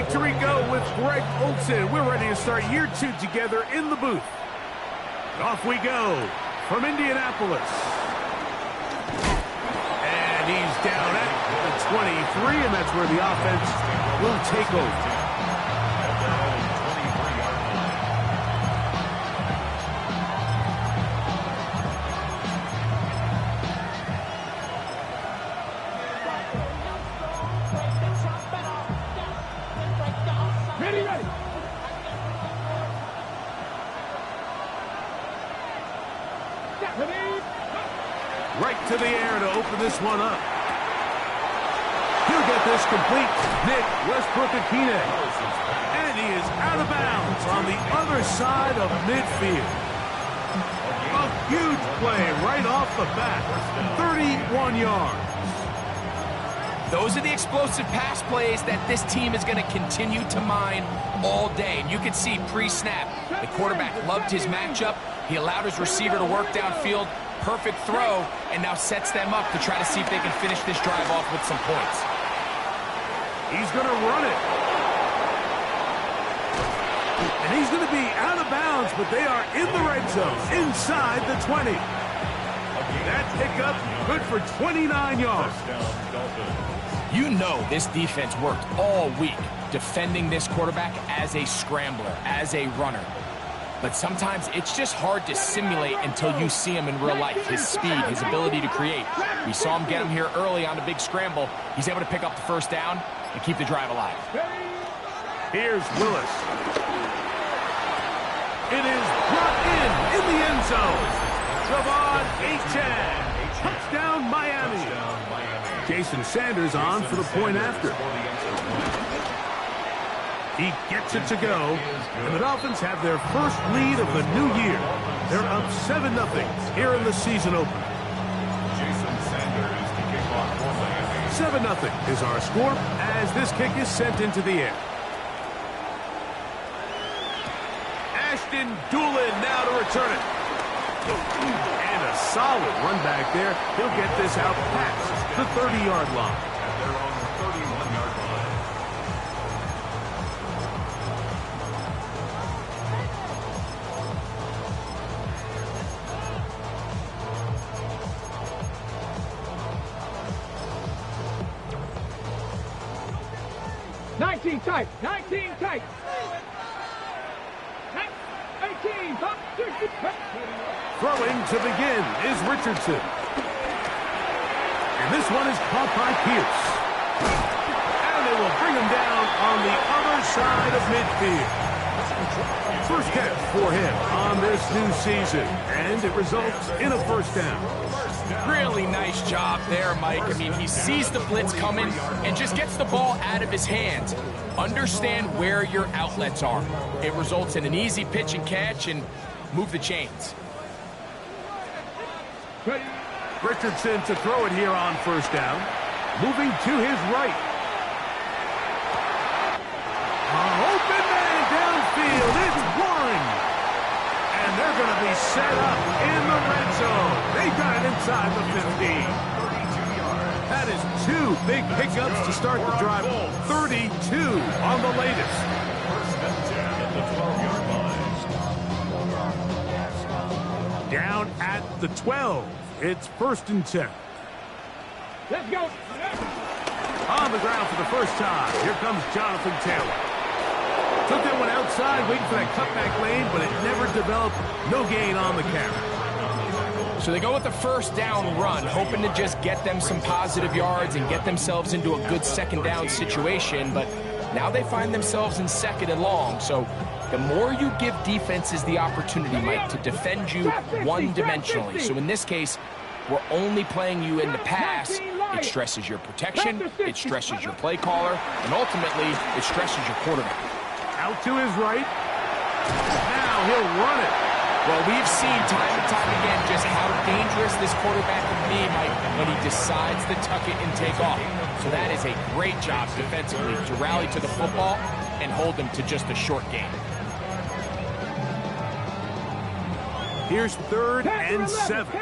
Tirico with Greg Olsen. We're ready to start year 2 together in the booth. Off we go from Indianapolis. And he's down at the 23, and that's where the offense will take over. Right to the air to open this one up. He'll get this complete. Nick Westbrook-Akine. And he is out of bounds on the other side of midfield. A huge play right off the bat. 31 yards. Those are the explosive pass plays that this team is going to continue to mine all day. And you can see pre-snap, the quarterback loved his matchup. He allowed his receiver to work downfield. Perfect throw, and now sets them up to try to see if they can finish this drive off with some points. He's going to run it. And he's going to be out of bounds, but they are in the red zone, inside the 20. That pickup good for 29 yards. You know this defense worked all week defending this quarterback as a scrambler, as a runner. But sometimes it's just hard to simulate until you see him in real life. His speed, his ability to create. We saw him get him here early on a big scramble. He's able to pick up the first down and keep the drive alive. Here's Willis. It is brought in the end zone. Javon Achane. Touchdown, Miami. Jason Sanders on for the point after. He gets it to go, and the Dolphins have their first lead of the new year. They're up 7-0 here in the season opener. 7-0 is our score as this kick is sent into the air. Ashton Dulin now to return it. And a solid run back there. He'll get this out past the 30-yard line. They're on the 31-yard line. Tight, 19 tight. 18, up, Throwing to begin is Richardson. And this one is caught by Pierce. And they will bring him down on the other side of midfield. First catch for him on this new season. And it results in a first down. Really nice job there, Mike. I mean, he sees the blitz coming and just gets the ball out of his hands. Understand where your outlets are. It results in an easy pitch and catch and move the chains. Richardson to throw it here on first down. Moving to his right. Open man downfield. It's Warren. And they're going to be set up in the red zone. They got it inside the 15. That is 2 big pickups to start the drive. 32 on the latest. First and 10 at the 12-yard line. Down at the 12. It's first and 10. Let's go. On the ground for the first time. Here comes Jonathan Taylor. Took that one outside, waiting for that cutback lane, but it never developed. No gain on the carry. So they go with the first down run, hoping to just get them some positive yards and get themselves into a good second down situation, but now they find themselves in second and long. So the more you give defenses the opportunity, Mike, to defend you one-dimensionally. So in this case, we're only playing you in the pass. It stresses your protection, it stresses your play caller, and ultimately, it stresses your quarterback. Out to his right. Now he'll run it. Well, we've seen time and time again just how dangerous this quarterback can be, Mike, when he decides to tuck it and take off. So that is a great job defensively to rally to the football and hold them to just a short game. Here's third and 7.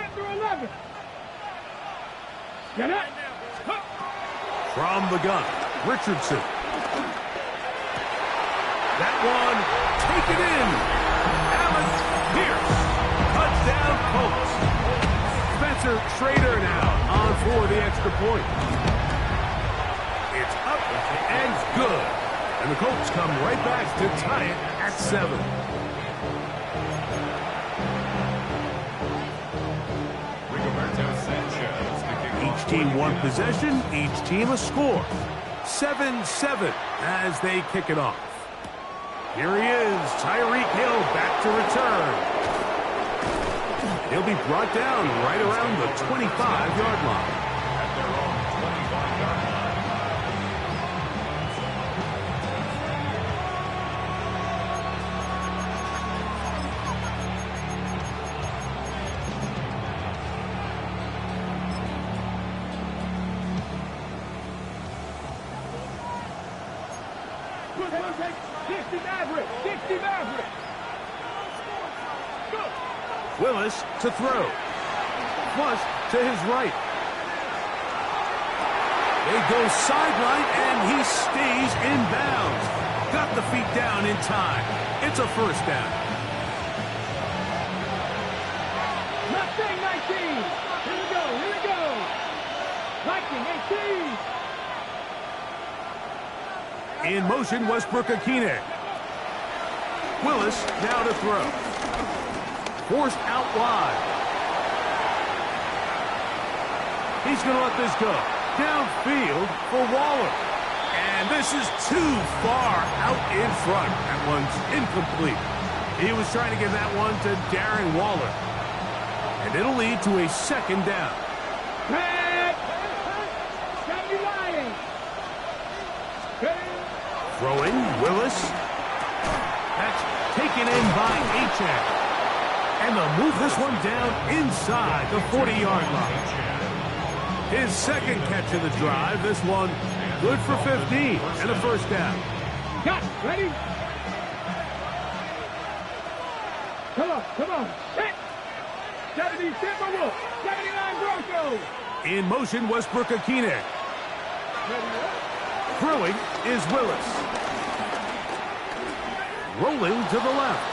Get it. From the gun, Richardson. That one taken in. Allen Pierce. Touchdown Colts. Spencer Schrader now on for the extra point. It's up and good. And the Colts come right back to tie it at 7. Each team one possession, each team a score. 7-7 as they kick it off. Here he is, Tyreek Hill back to return. He'll be brought down right around the 25-yard line. At their own 25-yard line. Dixie Maverick. Dixie Maverick. Go. Willis to throw. Flush to his right. They go sideline, and he stays in bounds. Got the feet down in time. It's a first down. Mustang 19. Here we go. Here we go. Viking 18. In motion, Westbrook-Akine. Willis now to throw. Forced out wide. He's going to let this go. Downfield for Waller. And this is too far out in front. That one's incomplete. He was trying to give that one to Darren Waller. And it'll lead to a second down. Pat. Got you lying. Throwing, Willis. That's taken in by Achane. And they'll move this one down inside the 40-yard line. His second catch of the drive. This one good for 15 and a first down. Got ready. Come on. Set. 70 Timberwolves. 79 Broncos. In motion, Westbrook-Akine. Throwing is Willis. Rolling to the left.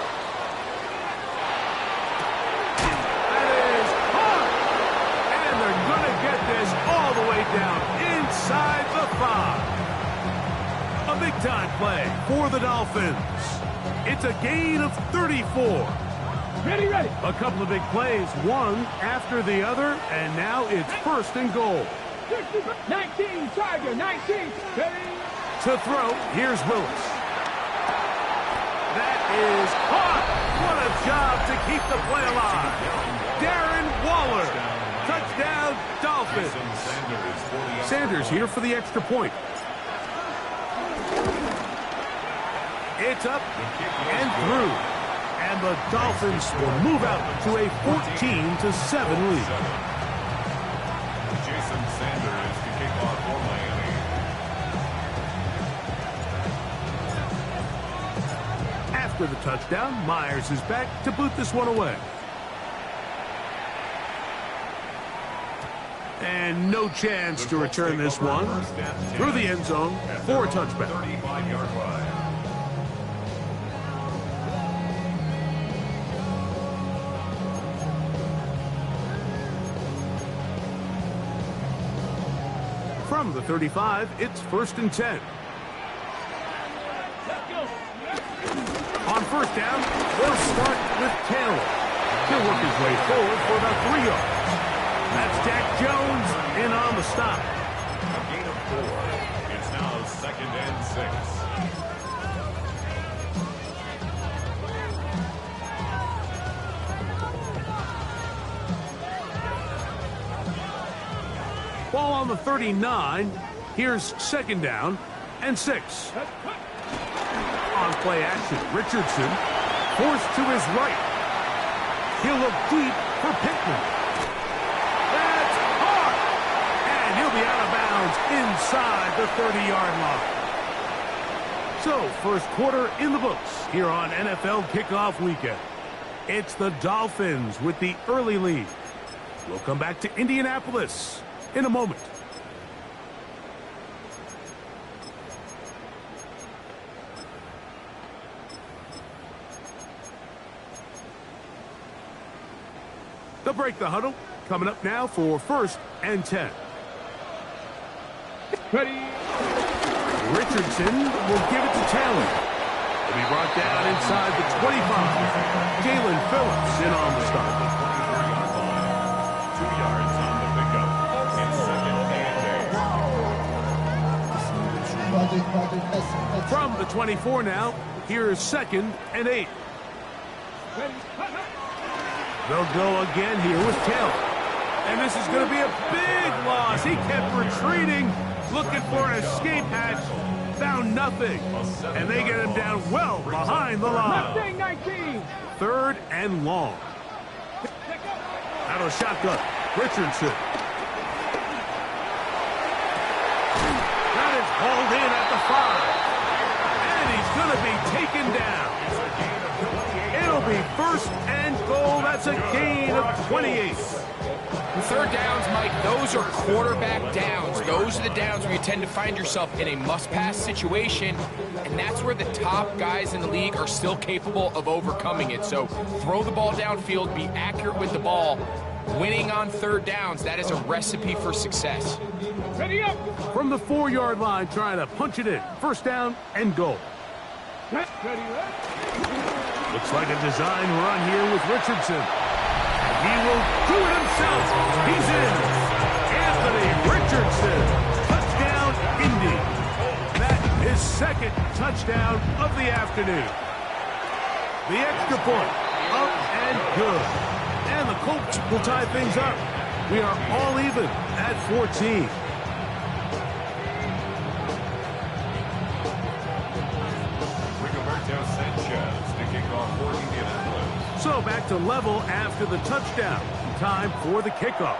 That is hard. And they're going to get this all the way down inside the 5. A big-time play for the Dolphins. It's a gain of 34. Ready. A couple of big plays, one after the other, and now it's first and goal. 19 Tiger. 19. Ready. To throw, here's Willis. That is caught. What a job to keep the play alive. Darren Waller. Touchdown, Dolphins. Sanders here for the extra point. It's up and through. And the Dolphins will move out to a 14-7 lead. Jason Sanders to kick off for Miami. After the touchdown, Myers is back to boot this one away. And no chance to return this one through the end zone for a touchback. 35-yard line. From the 35, it's first and 10. On first down, they'll start with Taylor. He'll work his way forward for about 3 yards. That's Jack Jones in on the stop. A gain of 4. It's now 2nd and 6. Ball on the 39. Here's second down and 6. On play action, Richardson forced to his right. He'll look deep for Pittman. That's hard. And he'll be out of bounds inside the 30-yard line. So, first quarter in the books here on NFL Kickoff Weekend. It's the Dolphins with the early lead. We'll come back to Indianapolis in a moment. They'll break the huddle. Coming up now for 1st and 10. Ready. Richardson will give it to Taylor. He'll be brought down inside the 25. Jalen Phillips in on the start. 2 yards on the pickup. It's 2nd and 8. From the 24 now, here's 2nd and 8. Ready. They'll go again here with Taylor. And this is going to be a big loss. He kept retreating, looking for an escape hatch. Found nothing. And they get him down well behind the line. Mustang 19. 3rd and long. Out of shotgun. Richardson. That is hauled in at the 5. And he's going to be taken down. It'll be 1st and goal. That's a gain of 28. 3rd downs, Mike, those are quarterback downs. Those are the downs where you tend to find yourself in a must-pass situation, and that's where the top guys in the league are still capable of overcoming it. So throw the ball downfield, be accurate with the ball. Winning on 3rd downs, that is a recipe for success. Ready up. From the 4-yard line, trying to punch it in. 1st down and goal. Ready. Looks like a design run here with Richardson. He will do it himself. He's in. Anthony Richardson. Touchdown, Indy. That is 2nd touchdown of the afternoon. The extra point. Up and good. And the Colts will tie things up. We are all even at 14. Rigoberto Sanchez to kick off for Indianapolis. So back to level after the touchdown. Time for the kickoff.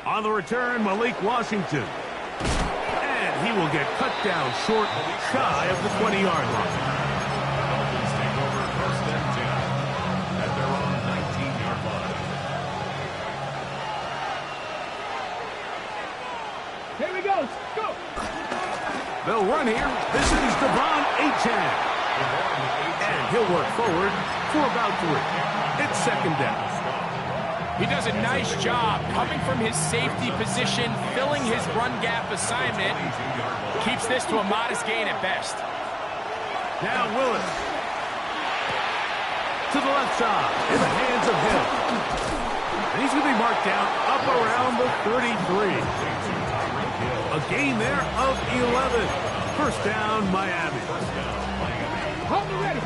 On the return, Malik Washington. And he will get cut down short, shy of the 20-yard line. Dolphins take over 1st and 10 at their own 19-yard line. Here we go. Go. They'll run here. This is Devon Achane. And he'll work forward for about 3. It's 2nd down. He does a nice job coming from his safety position, filling his run gap assignment. Keeps this to a modest gain at best. Now Willis. To the left side, in the hands of Hill. And he's going to be marked down up around the 33. A gain there of 11. 1st down, Miami. Hold it ready.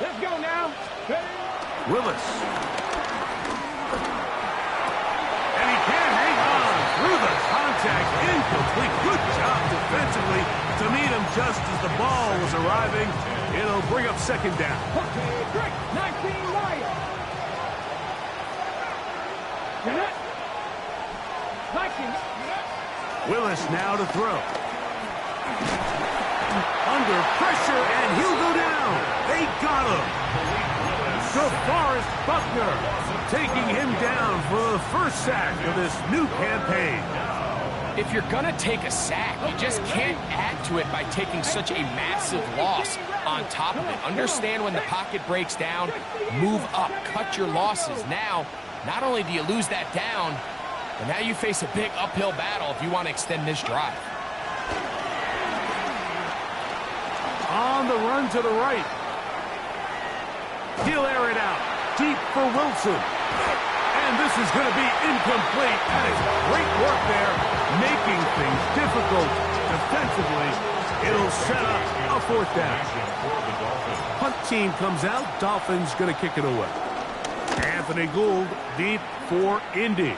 Let's go now. Ready. Willis. And he can hang on through the contact. Incomplete. Good job defensively to meet him just as the ball was arriving. It'll bring up 2nd down. Okay, break. 19 Lions. Vikings. Willis now to throw. Under pressure, and he'll go down. They got him. DeForest Buckner taking him down for the 1st sack of this new campaign. If you're going to take a sack, you just can't add to it by taking such a massive loss on top of it. Understand when the pocket breaks down, move up, cut your losses. Now, not only do you lose that down, but now you face a big uphill battle if you want to extend this drive. On the run to the right. He'll air it out. Deep for Wilson. And this is going to be incomplete. That is great work there, making things difficult defensively. It'll set up a 4th down. Punt team comes out. Dolphins going to kick it away. Anthony Gould deep for Indy.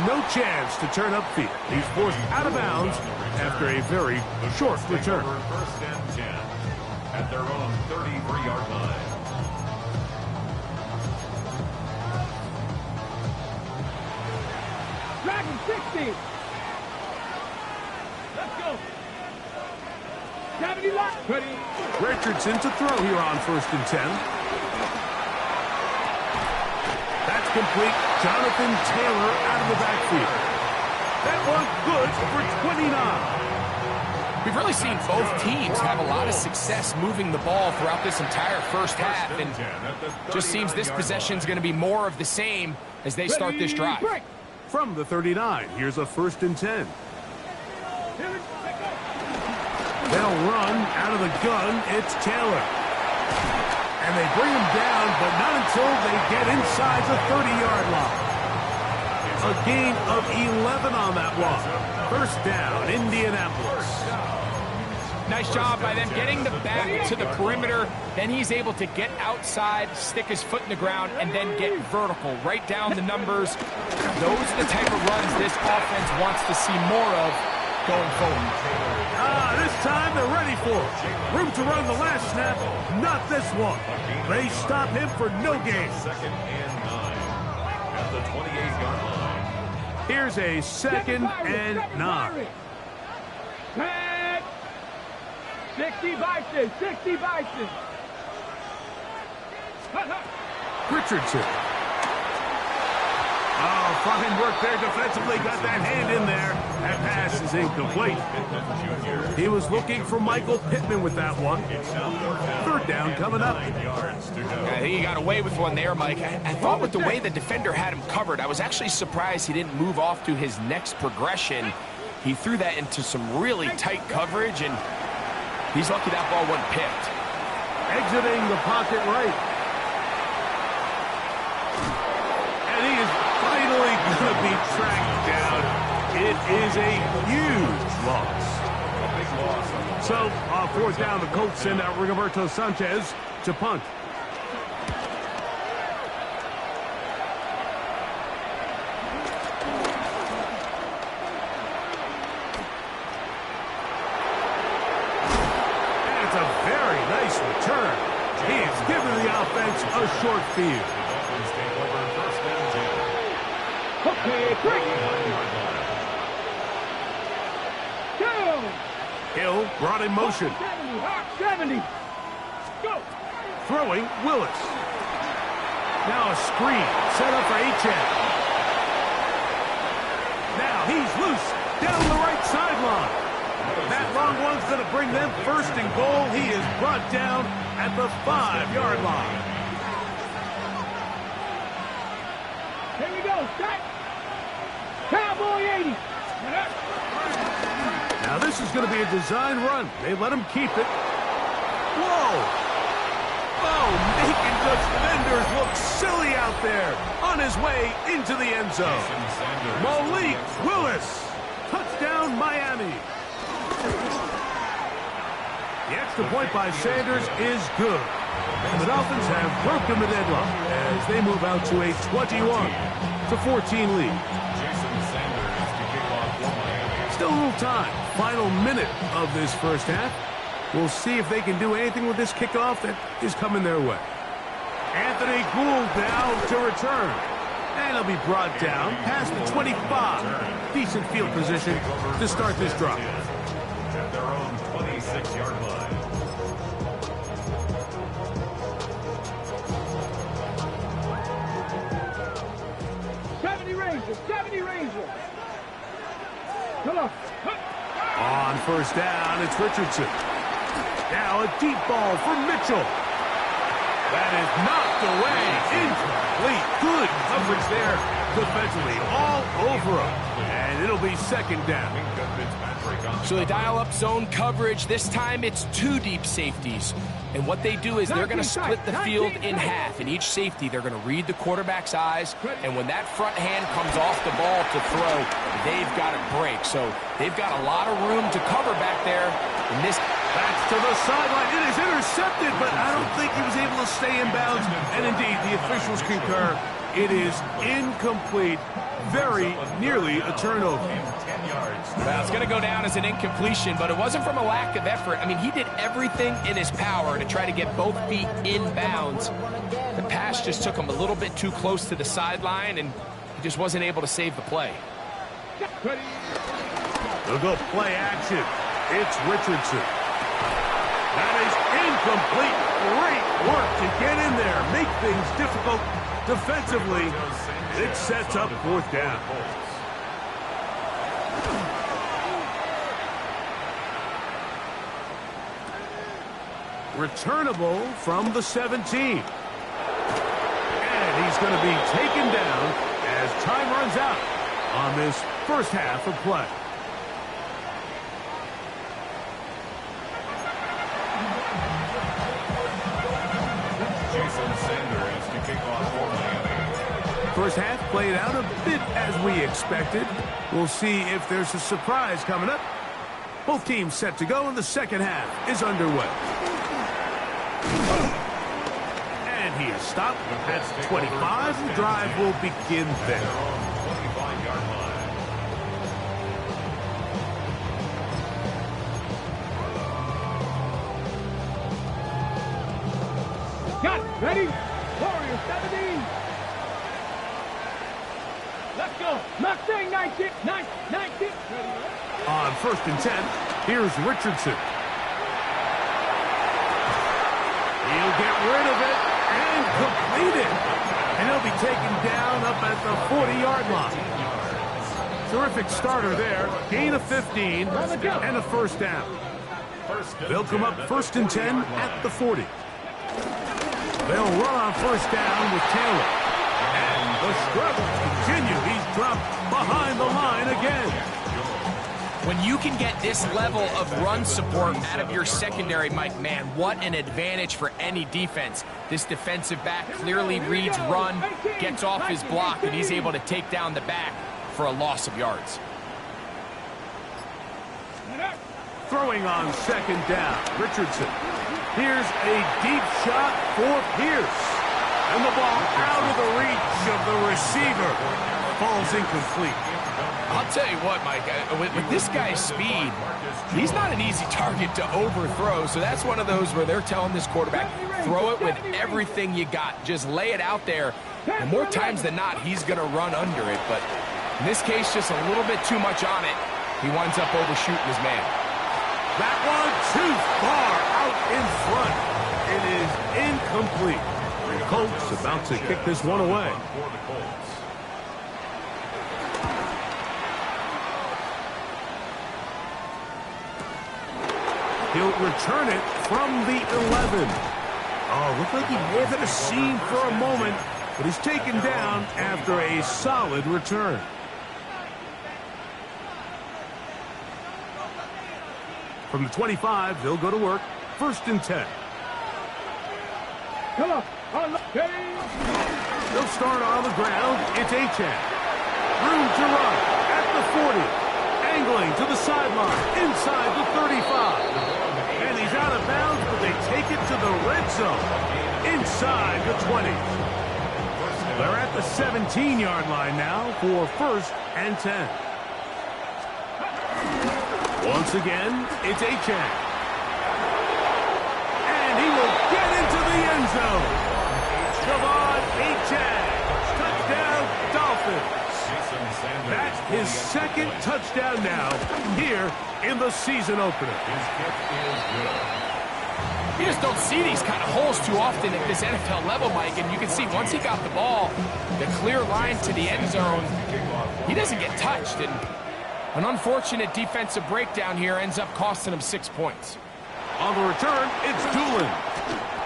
No chance to turn upfield. He's forced out of bounds after a very short return. 1st and 10 at their own 33-yard line. Dragon 60. Let's go. Gravity lock. Ready. Richardson to throw here on 1st and 10. That's complete. Jonathan Taylor out of the backfield. That one good for 29. We've really seen both teams have a lot of success moving the ball throughout this entire first half, and just seems this possession's going to be more of the same as they start this drive. From the 39, here's a 1st and 10. They'll run out of the gun. It's Taylor. And they bring him down, but not until they get inside the 30-yard line. A gain of 11 on that one. 1st down, Indianapolis. Nice job by them getting the back to the perimeter. Then he's able to get outside, stick his foot in the ground, and then get vertical. Right down the numbers. Those are the type of runs this offense wants to see more of going forward. This time they're ready for it. Room to run the last snap, not this one. They stop him for no gain. 2nd and 9 at the 28-yard line. Here's a 2nd and 9. 60 Bison, 60 Bison. Richardson. Oh, fine work there defensively. Got that hand in there. That pass is incomplete. He was looking for Michael Pittman with that one. 3rd down coming up. I think he got away with one there, Mike. I thought with the way the defender had him covered, I was actually surprised he didn't move off to his next progression. He threw that into some really tight coverage, and he's lucky that ball wasn't picked. Exiting the pocket right. And he is finally going to be tracked down. It is a huge loss. So, on 4th down, the Colts send out Rigoberto Sanchez to punt. And it's a very nice return. He has given the offense a short field. Okay, quick. Hill brought in motion. 70. Go. Throwing Willis. Now a screen set up for Achane. Now he's loose down the right sideline. That long one's going to bring them 1st and goal. He is brought down at the 5-yard line. Here we go. Start. Cowboy 80. Now this is going to be a design run. They let him keep it. Whoa! Oh, making defenders look silly out there. On his way into the end zone. Malik Willis. Touchdown, Miami. The extra point by Sanders is good. And the Dolphins have broken the deadlock as they move out to a 21-14 lead. Still a little time. Final minute of this 1st half. We'll see if they can do anything with this kickoff that is coming their way. Anthony Gould now to return. And he'll be brought down past the 25. Decent field position to start this drive. At their own 26-yard line. Rangers, 70 Rangers. Come on. On 1st down, it's Richardson. Now a deep ball for Mitchell. That is knocked away. Incomplete. Good coverage there defensively. All over him. And it'll be 2nd down. So they dial up zone coverage. This time it's 2 deep safeties. And what they do is they're going to split the field in half. In each safety, they're going to read the quarterback's eyes. And when that front hand comes off the ball to throw, they've got to break. So they've got a lot of room to cover back there. And this That's to the sideline. It is intercepted, but I don't think he was able to stay in bounds. And indeed, the officials concur. It is incomplete. Very nearly a turnover. Well, it's going to go down as an incompletion, but it wasn't from a lack of effort. I mean, he did everything in his power to try to get both feet in bounds. The pass just took him a little bit too close to the sideline, and he just wasn't able to save the play. They'll go play action. It's Richardson. That is incomplete. Great work to get in there, make things difficult defensively. It sets up 4th down. returnable from the 17. And he's going to be taken down as time runs out on this first half of play. Jason Sanders to kick off for Miami. First half played out a bit as we expected. We'll see if there's a surprise coming up. Both teams set to go, and the second half is underway. And he is stopped at 25. The drive will begin there. 25-yard line. Got it. Ready? Warrior 17. Let's go. Mustang 19. 19. On 1st and 10, here's Richardson. He'll get rid of it and complete it. And he'll be taken down up at the 40-yard line. Terrific starter there. Gain of 15 and a first down. They'll come up 1st and 10 at the 40. They'll run on first down with Taylor. And the struggles continue. He's dropped behind the line again. When you can get this level of run support out of your secondary, Mike, man, what an advantage for any defense. This defensive back clearly reads run, gets off his block, and he's able to take down the back for a loss of yards. Throwing on second down, Richardson. Here's a deep shot for Pierce. And the ball out of the reach of the receiver. Falls incomplete. I'll tell you what, Mike, with this guy's speed, he's not an easy target to overthrow. So that's one of those where they're telling this quarterback, throw it with everything you got. Just lay it out there. And more times than not, he's going to run under it. But in this case, just a little bit too much on it. He winds up overshooting his man. That one too far out in front. It is incomplete. The Colts about to kick this one away. For the Colts. He'll return it from the 11. Oh, looked like he may have hit a seam for a moment, but he's taken down after a solid return. From the 25, they'll go to work. 1st and 10. Come on. They'll start on the ground. It's Achane. Room to run at the 40. Angling to the sideline. Inside the 35. And he's out of bounds, but they take it to the red zone. Inside the 20. They're at the 17-yard line now for 1st and 10. Once again, it's Achane. And he will get into the end zone. Javon Achane. Touchdown, Dolphins. That's his second touchdown now here in the season opener. His kick is good. You just don't see these kind of holes too often at this NFL level, Mike. And you can see once he got the ball, the clear line to the end zone, he doesn't get touched. And an unfortunate defensive breakdown here ends up costing him 6 points. On the return, it's Doolin.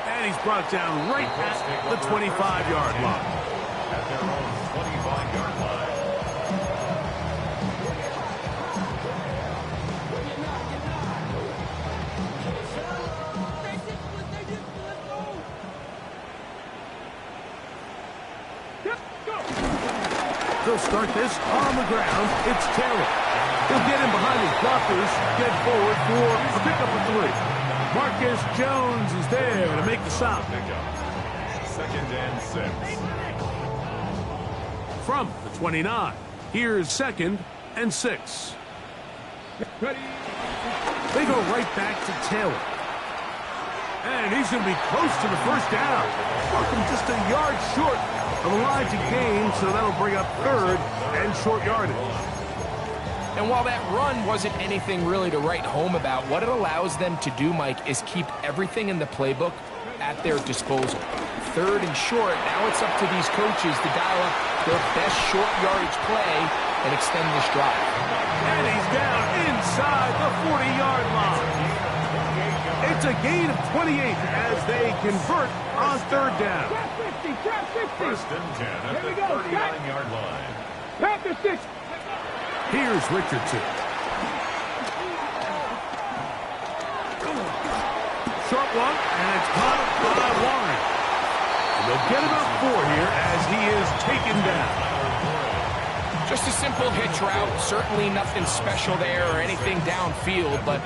And he's brought down right at the 25-yard line. At their own 25-yard line. They'll start this on the ground. It's Taylor. He'll get in behind his blockers, get forward for a pickup of 3. Marcus Jones is there to make the stop. 2nd and 6. From the 29, here's 2nd and 6. Ready? They go right back to Taylor. And he's going to be close to the first down. Welcome just a yard short of the line to gain, so that'll bring up 3rd and short yardage. And while that run wasn't anything really to write home about, what it allows them to do, Mike, is keep everything in the playbook at their disposal. 3rd and short, now it's up to these coaches to dial up their best short yardage play and extend this drive. And he's down inside the 40-yard line. It's It's a gain of 28 as they convert on third down. Trap 50, trap 50. First and 10 at Here the we go, 39-yard line. Panther 6. Here's Richardson. Short one, and it's caught by Warren. And they'll get about 4 here as he is taken down. Just a simple hitch route. Certainly nothing special there or anything downfield, but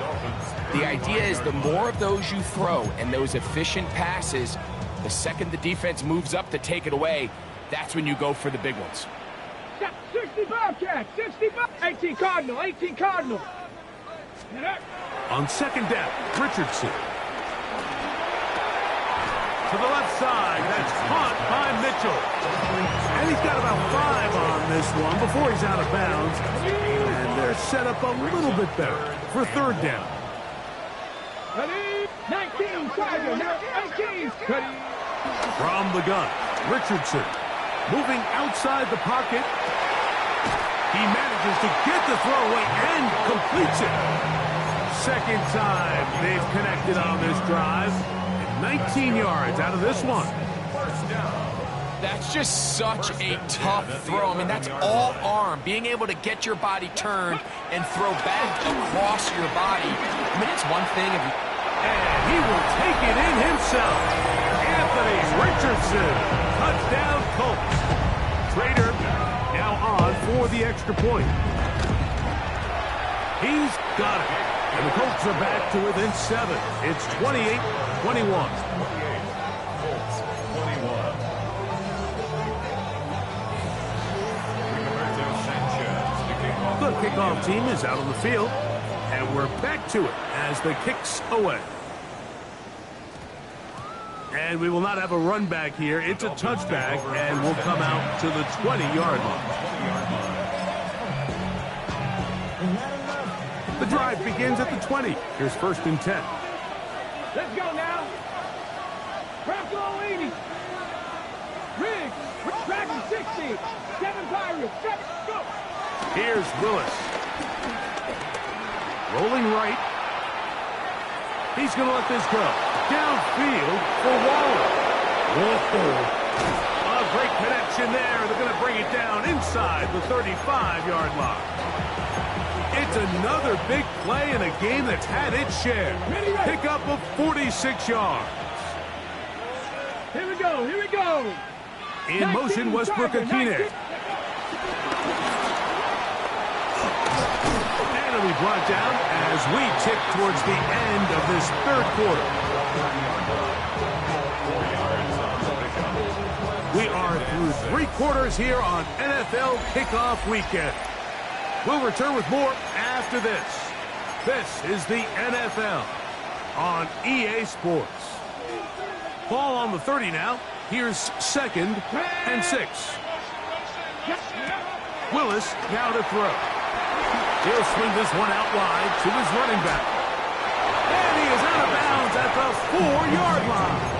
the idea is the more of those you throw and those efficient passes, the second the defense moves up to take it away, that's when you go for the big ones. 60 Bobcats, 60 18 Cardinal, 18 Cardinal. On second down, Richardson. To the left side, that's caught by Mitchell. And he's got about 5 on this one before he's out of bounds. And they're set up a little bit better for third down. Ready? 19, Tiger, 18, ready. From the gun, Richardson moving outside the pocket. He manages to get the throw away and completes it. Second time they've connected on this drive. 19 yards out of this one. That's just such a tough throw. I mean, that's all arm. Being able to get your body turned and throw back across your body. I mean, it's one thing if you... And he will take it in himself. Anthony Richardson. Touchdown Colts. Trader now on for the extra point. He's got it. And the Colts are back to within 7. It's 28-21. Colts 21. Roberto Sanchez to kick off. The kickoff team is out on the field. And we're back to it as the kick's away. And we will not have a run back here. It's a touchback, and we'll come out to the 20-yard line. The drive begins at the 20. Here's first and 10. Let's go now. Bronco 80. Riggs, Dragon 60. 7 Pirates, 7, go. Here's Willis. Rolling right. He's going to let this go. Downfield for Waller. Whoa. A great connection there. They're going to bring it down inside the 35-yard line. It's another big play in a game that's had its share. Pickup of 46 yards. Here we go, here we go. In motion, Westbrook Akine. And it'll be brought down as we tick towards the end of this third quarter. We are through 3 quarters here on NFL Kickoff Weekend. We'll return with more after this. This is the NFL on EA Sports. Ball on the 30 now. Here's second and 6. Willis now to throw. He'll swing this one out wide to his running back. And he is out of bounds at the 4-yard line.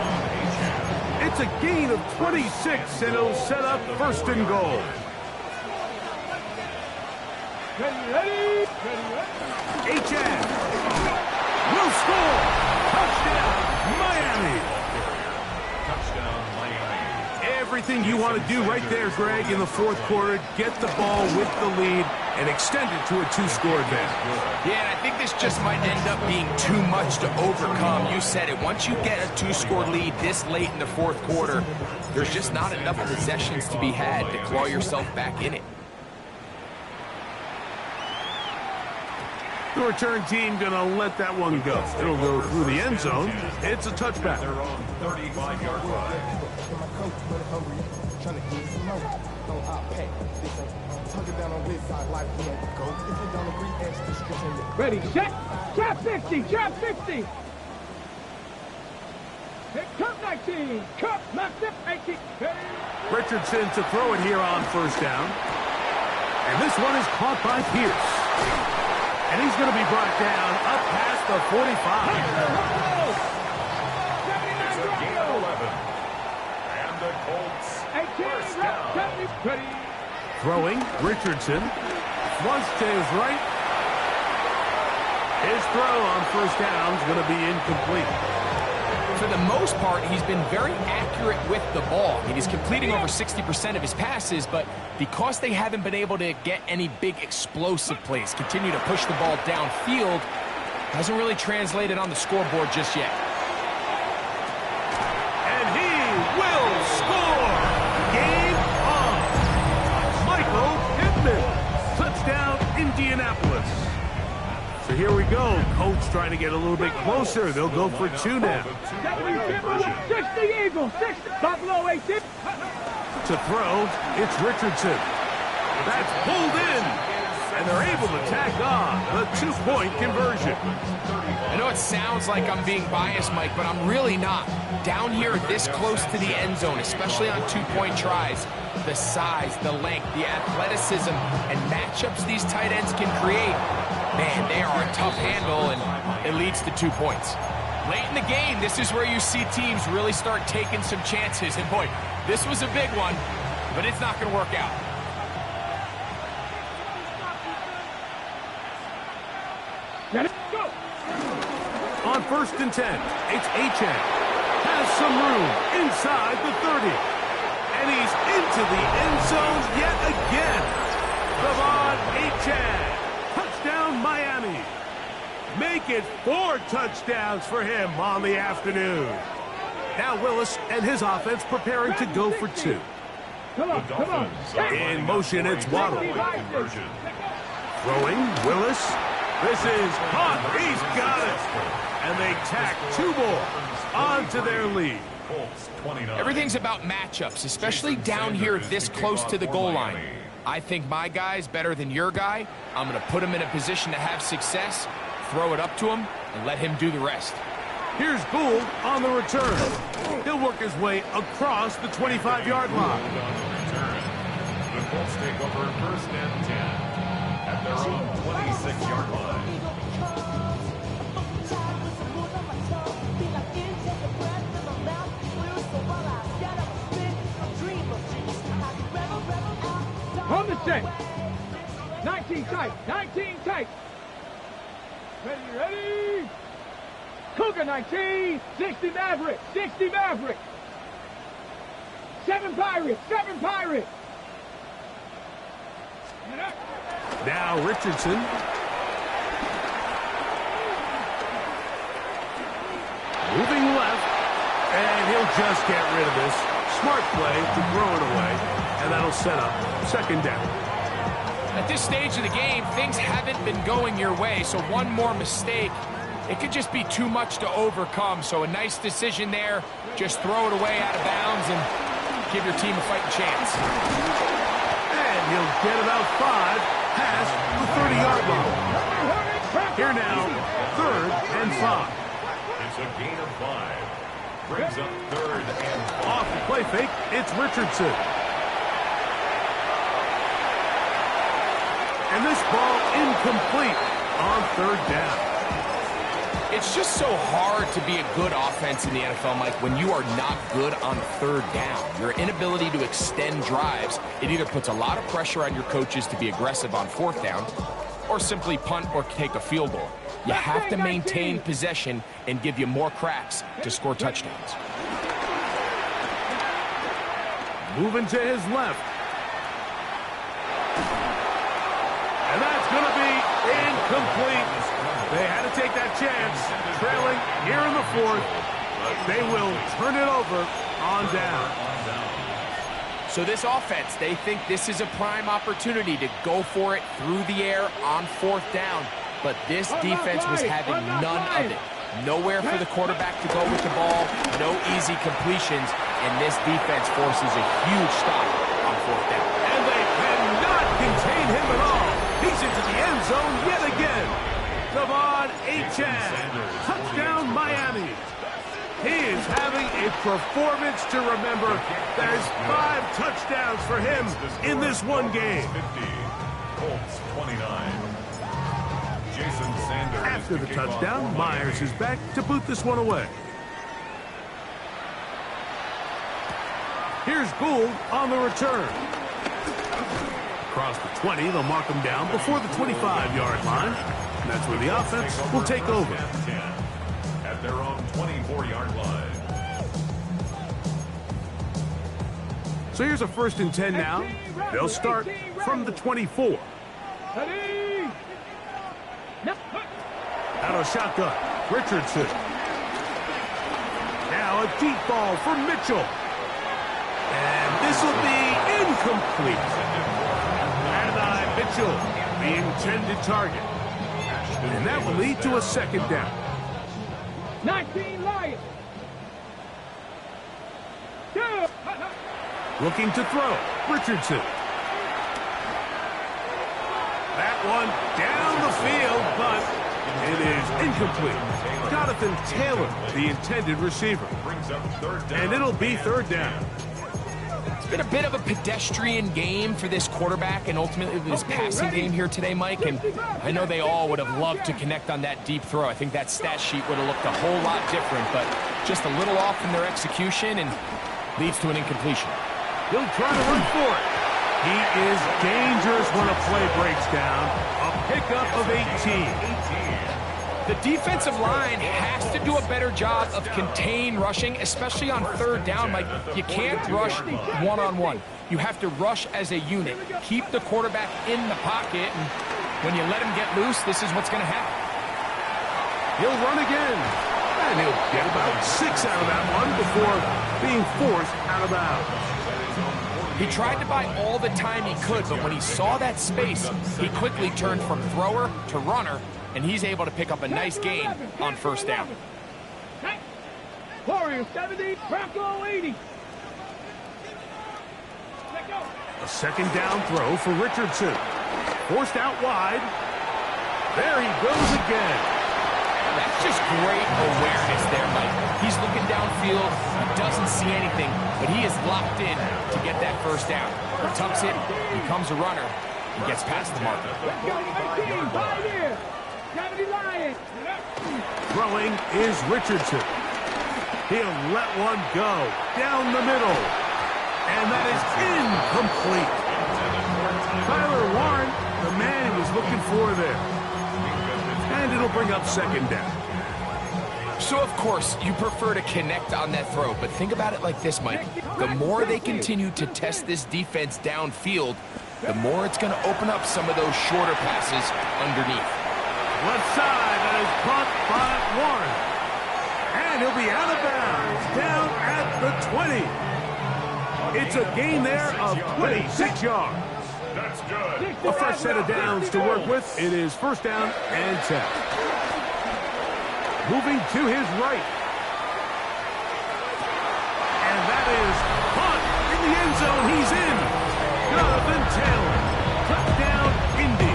It's a gain of 26, and it'll set up first and goal. Ready. H.N. will score. Touchdown, Miami. Touchdown, Miami. Everything you want to do right there, Greg, in the fourth quarter. Get the ball with the lead and extend it to a 2-score advantage. Yeah, and I think this just might end up being too much to overcome. You said it. Once you get a 2-score lead this late in the fourth quarter, there's just not enough possessions to be had to claw yourself back in it. The return team going to let that one go. It'll go through the end zone. It's a touchback. Their own 35-yard line. Ready, set. Trap 50, trap 50. Cup 19, Cup, left step 18. Richardson to throw it here on first down. And this one is caught by Pierce. And he's going to be brought down up past the 45. It's a gain of 11. And the Colts 18, first down. ready. Throwing, Richardson. Flush to his right. His throw on first down is going to be incomplete. For the most part, he's been very accurate with the ball. I mean, he's completing over 60% of his passes, but because they haven't been able to get any big explosive plays, continue to push the ball downfield, hasn't really translated on the scoreboard just yet. And he will score! Game on! Michael Pittman. Touchdown, Indianapolis. So here we go. Colts trying to get a little bit closer. They'll go for 2 now. 60 Eagles, 60. Buffalo 18. To throw, it's Richardson. That's pulled in. And they're able to tack on the 2-point conversion. I know it sounds like I'm being biased, Mike, but I'm really not. Down here this close to the end zone, especially on 2-point tries, the size, the length, the athleticism, and matchups these tight ends can create, man, they are a tough handle, and it leads to 2 points. Late in the game, this is where you see teams really start taking some chances. And boy, this was a big one, but it's not going to work out. Let it go. On 1st and 10, it's Achane. Has some room inside the 30. And he's into the end zone yet again. Devon Achane. Touchdown, Miami. Make it 4 touchdowns for him on the afternoon. Now Willis and his offense preparing to go for 2. Come on, come on. In motion, it's Waddle. Throwing, Willis. This is caught. He's got it. And they tack 2 more onto their lead. Everything's about matchups, especially down here this close to the goal line. I think my guy's better than your guy. I'm going to put him in a position to have success, throw it up to him, and let him do the rest. Here's Gould on the return. He'll work his way across the 25-yard line. The Colts take over 1st and 10 at their own 26-yard line. On the set. 19 tight. 19 tight. Ready. Cougar 19. 60 Maverick. 60 Maverick. 7 Pirates. 7 Pirates. Now Richardson. Moving left. And he'll just get rid of this. Smart play to throw it away. And that'll set up 2nd down. At this stage of the game, things haven't been going your way, so one more mistake, it could just be too much to overcome. So a nice decision there. Just throw it away out of bounds and give your team a fighting chance. And he'll get about 5 past the 30-yard line. Here now, 3rd and 5. It's a gain of 5. Brings up 3rd and 5. Off the play fake, it's Richardson. And this ball incomplete on 3rd down. It's just so hard to be a good offense in the NFL, Mike, when you are not good on 3rd down. Your inability to extend drives, it either puts a lot of pressure on your coaches to be aggressive on 4th down or simply punt or take a field goal. You have to maintain possession and give you more cracks to score touchdowns. Moving to his left. And that's going to be incomplete. They had to take that chance. Trailing here in the 4th. They will turn it over on down. So this offense, they think this is a prime opportunity to go for it through the air on 4th down. But this defense was having none of it. Nowhere for the quarterback to go with the ball. No easy completions. And this defense forces a huge stop on 4th down. And they cannot contain him at all. He's into the end zone yet again. Devon Achane. Touchdown, Miami. He is having a performance to remember. There's 5 touchdowns for him in this one game. 50. Colts 29. Jason Sanders. After the touchdown, Myers is back to boot this one away. Here's Gould on the return. Across the 20, they'll mark him down before the 25-yard line. That's where the offense will take over. At their own 24-yard line. So here's a 1st and 10 now. They'll start from the 24. Ready? Out of shotgun, Richardson. Now a deep ball for Mitchell. And this will be incomplete. Adonai Mitchell, the intended target. And that will lead to a 2nd down. 19 Lions. Looking to throw, Richardson. That one down the field, but it is incomplete. Jonathan Taylor, the intended receiver. And it'll be 3rd down. It's been a bit of a pedestrian game for this quarterback and ultimately this passing game here today, Mike. And I know they all would have loved to connect on that deep throw. I think that stat sheet would have looked a whole lot different, but just a little off in their execution and leads to an incompletion. He'll try to run for it. He is dangerous when a play breaks down. A pickup of 18. The defensive line has to do a better job of contain rushing, especially on 3rd down. Like, you can't rush one-on-one. You have to rush as a unit. Keep the quarterback in the pocket, and when you let him get loose, this is what's going to happen. He'll run again. And he'll get about 6 out of that one before being forced out of bounds. He tried to buy all the time he could, but when he saw that space, he quickly turned from thrower to runner, and he's able to pick up a nice gain on 1st down. Warriors 70, Bronco 80. A 2nd down throw for Richardson. Forced out wide. There he goes again. That's just great awareness there, Mike. He's looking downfield. He doesn't see anything, but he is locked in to get that 1st down. He tucks it, becomes a runner, and gets past the marker. Let's go, 18, 5 here. 70 Lions. Throwing is Richardson. He'll let one go down the middle. And that is incomplete. Tyler Warren, the man he was looking for there. And it'll bring up 2nd down. So, of course, you prefer to connect on that throw, but think about it like this, Mike. The more they continue to test this defense downfield, the more it's going to open up some of those shorter passes underneath. Left side, that is caught by Warren. And he'll be out of bounds, down at the 20. It's a gain there of 26 yards. That's good. A fresh set of downs to work with. It is 1st down and 10. Moving to his right. And that is caught in the end zone. He's in. Jonathan Taylor. Touchdown, Indy.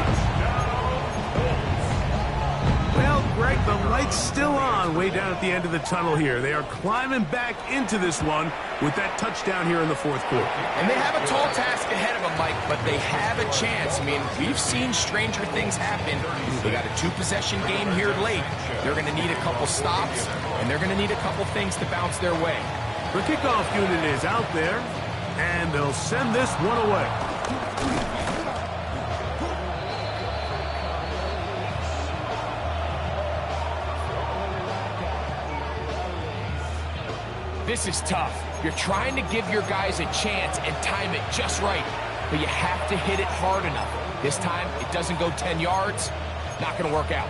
Well, Greg, the light's still on way down at the end of the tunnel here. They are climbing back into this one with that touchdown here in the 4th quarter. And they have a tall task ahead of them, Mike, but they have a chance. I mean, we've seen stranger things happen. They got a 2-possession game here late. They're going to need a couple stops, and they're going to need a couple things to bounce their way. The kickoff unit is out there, and they'll send this one away. This is tough. You're trying to give your guys a chance and time it just right, but you have to hit it hard enough. This time, it doesn't go 10 yards. Not going to work out.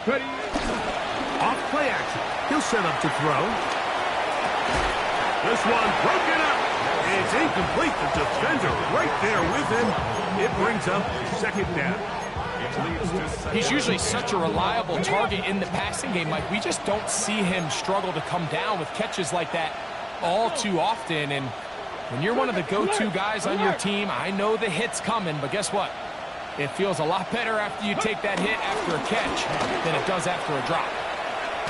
Ready. Off play action. He'll set up to throw. This one broken up. It's incomplete. The defender right there with him. It brings up 2nd down. He's usually such a reliable target in the passing game, Mike. We just don't see him struggle to come down with catches like that all too often. And when you're one of the go-to guys on your team, I know the hit's coming, but guess what? It feels a lot better after you take that hit after a catch than it does after a drop.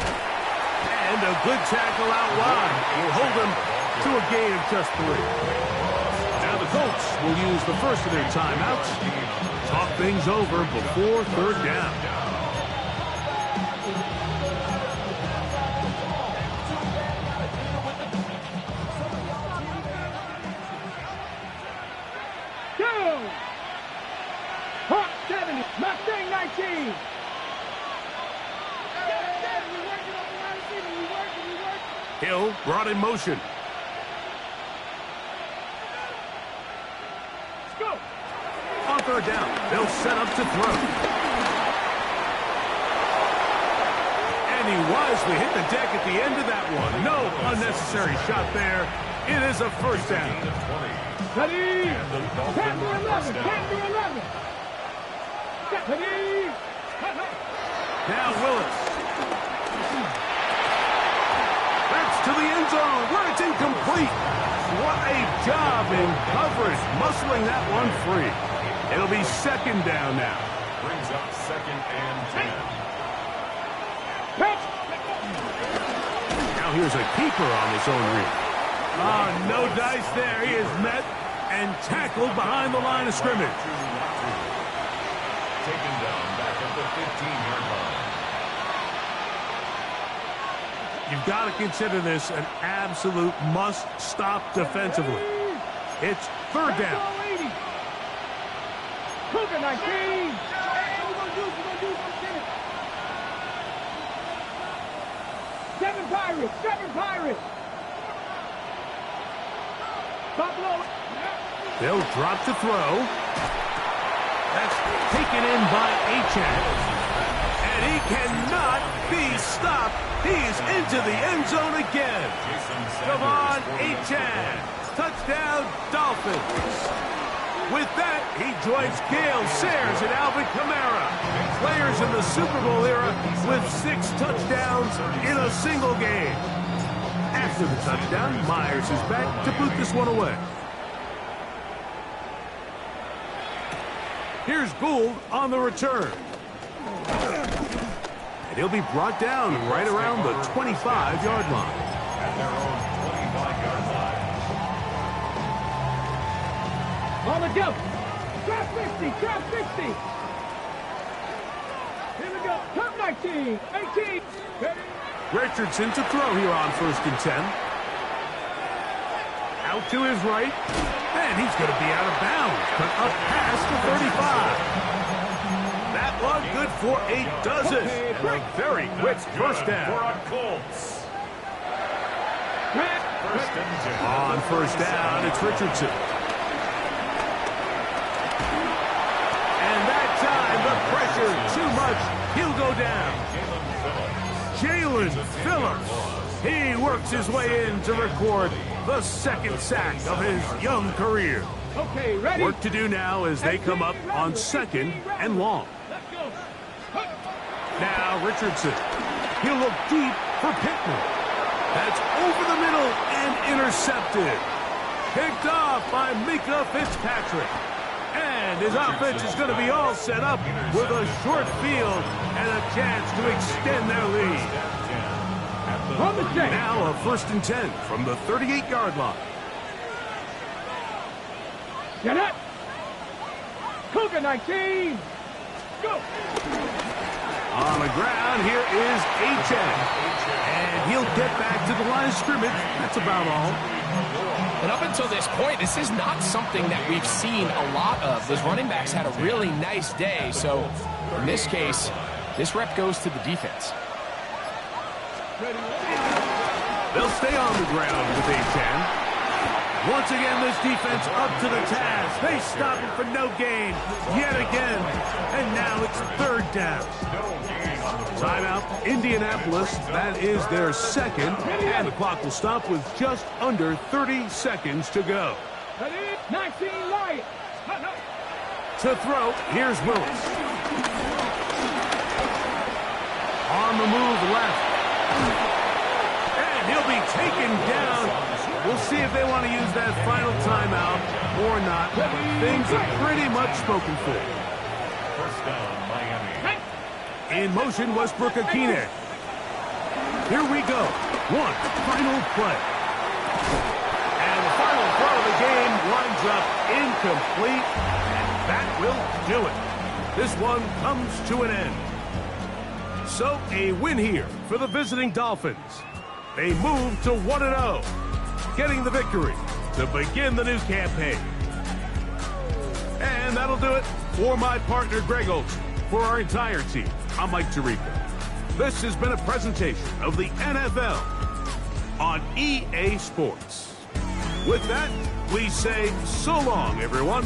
And a good tackle out wide will hold them to a gain of just 3. Now the Colts will use the first of their timeouts. Talk things over before 3rd down. go. Hawk 70, Mustang 19. Hill brought in motion. Let's go. On third down, they'll set up to throw. And he wisely hit the deck at the end of that one. No unnecessary shot there. It is a first down. Ready. 10 to 11. 10 to 11. Ready. Now Willis. That's to the end zone where it's incomplete. What a job in coverage, muscling that one free. It'll be second down now. Brings up second and 10. Now here's a keeper on his own read. Oh, no dice there. He is met and tackled behind the line of scrimmage. Taken down back at the 15-yard line. You've got to consider this an absolute must-stop defensively. It's third down. Cougar 19. Seven Pirates. Buffalo. They'll drop to throw. That's taken in by Achane. And he cannot be stopped. He's into the end zone again. Come on, Achane. Touchdown, Dolphins. With that, he joins Gale Sayers and Alvin Kamara, players in the Super Bowl era with 6 touchdowns in a single game. After the touchdown, Myers is back to boot this one away. Here's Gould on the return. And he'll be brought down right around the 25-yard line. At their own 25-yard line. On the go. Drop 50. Here we go. Top 19. 18. Richardson to throw here on 1st and 10. Out to his right. And he's going to be out of bounds. But up past the 35. That one good for a dozen. And a very quick first down. For a Colts. First and 10. On first down, it's Richardson. And that time, the pressure too much. He'll go down. Jalen Phillips. He works his way in to record the second sack of his young career. Okay, ready? Work to do now as they come up on 2nd and long. Let's go. Now Richardson. He'll look deep for Pittman. That's over the middle and intercepted. Picked off by Micah Fitzpatrick. And his offense is going to be all set up with a short field and a chance to extend their lead. Now a 1st and 10 from the 38-yard line. Get up. Cougar 19. Go. On the ground, here is Achane. And he'll get back to the line of scrimmage. That's about all. And up until this point, this is not something that we've seen a lot of. Those running backs had a really nice day. So in this case, this rep goes to the defense. They'll stay on the ground with Achane. Once again, this defense up to the task. They stop him for no gain yet again. And now it's third down. Timeout, Indianapolis. That is their second. And the clock will stop with just under 30 seconds to go. 19 Lions. To throw, here's Willis. On the move left. And he'll be taken down. We'll see if they want to use that final timeout or not. But things are pretty much spoken for. First down, Miami. In motion, Westbrook-Ikhine. Here we go. One final play. And the final throw of the game winds up incomplete. And that will do it. This one comes to an end. So a win here for the visiting Dolphins. They move to 1-0, getting the victory to begin the new campaign. do it. For my partner, Greg Olson, for our entire team, I'm Mike Tirico. This has been a presentation of the NFL on EA Sports. With that, we say so long, everyone.